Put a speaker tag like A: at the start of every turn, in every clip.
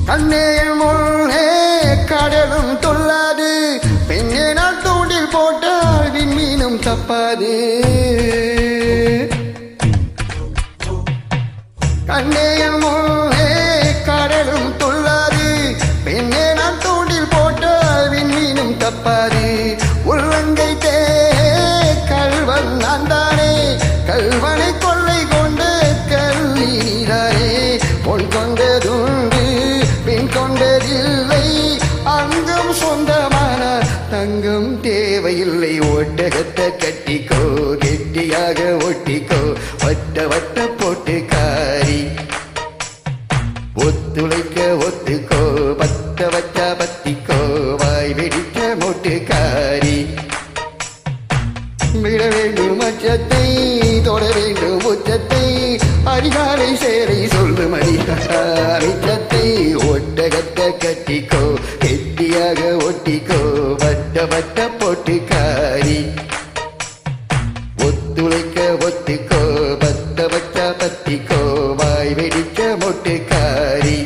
A: கண்ணேல் முன்னே கடலும் தொல்லாது, பெண்ணே நான் தூண்டில் போட்டால் விண்மீனும் தப்பாது. கண்ணேல் முன்னே கடலும் தொல்லாது, பெண்ணே நான் தூண்டில் போட்டால் விண்மீனும் தப்பாது. உள்ளங்கை தே கல்வன் நான் தானே, கல்வனை கொள்ளை கொண்டு கல்லி நீதானே. பொன் கொண்டதுண்டு பின் கொண்டதில்லை, அங்கம் சொந்தமான தங்கம் தேவையில்லை. ஒட்டகத்தை கட்டிக்கோ, கெட்டியாக ஒட்டிக்கோ, வட்ட வட்ட போட்டு காரி ஒத்துழைக்க ஒத்துக்கோ, பத்த வச்ச பத்திக்கோ, வாய் வெடிக்க மொட்டுக்காரி. விட வேண்டும் அச்சத்தை, தொட வேண்டும் உச்சத்தை, அதிகாலை சேரை சொல்லும் அடிச்சத்தை. ஒட்டகத்தை கட்டிக்கோ, கெட்டியாக ஒட்டிக்கோ, வட்ட வட்ட போட்டுக்காரி. ஒத்துழைக்க ஒத்துக்கோ, பத்த வச்ச பத்திக்கோ, வாய் வெடிக்க மொட்டுக்காரி.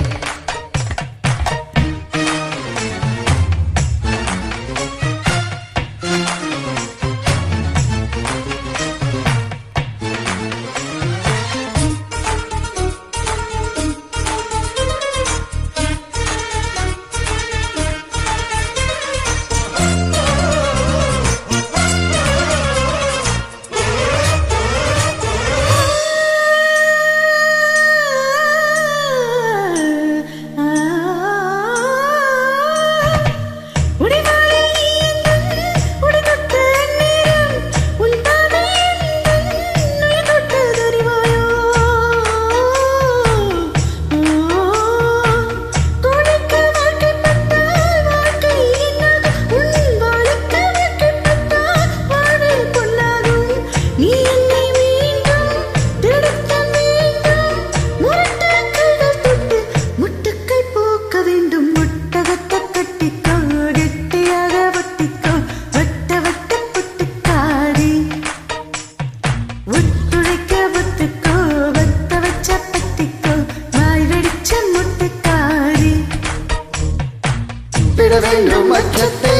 A: விட வேண்டும் அச்சத்தை,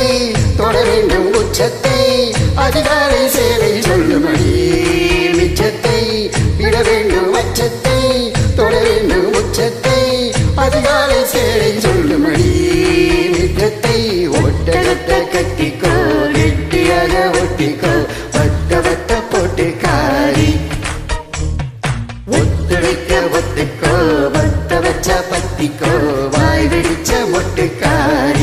A: தொட வேண்டும் உச்சத்தை, அதிகாலை சேவை சொல்லுமடி மிச்சத்தை. விட வேண்டும் அச்சத்தை, தொட வேண்டும் உச்சத்தை, அதிகாலை சேவை சொல்லுமடி மிச்சத்தை. ஒட்டகத்தை கட்டிக்கோ, கெட்டியாக ஒட்டிக்கோ, வட்ட வட்ட போட்டு காரி. ஒத்துழைக்க ஒத்துக்கோ, வட்ட வச்ச பத்திக்கோ, வாய் வெடிச்ச மொட்டுக்காரி.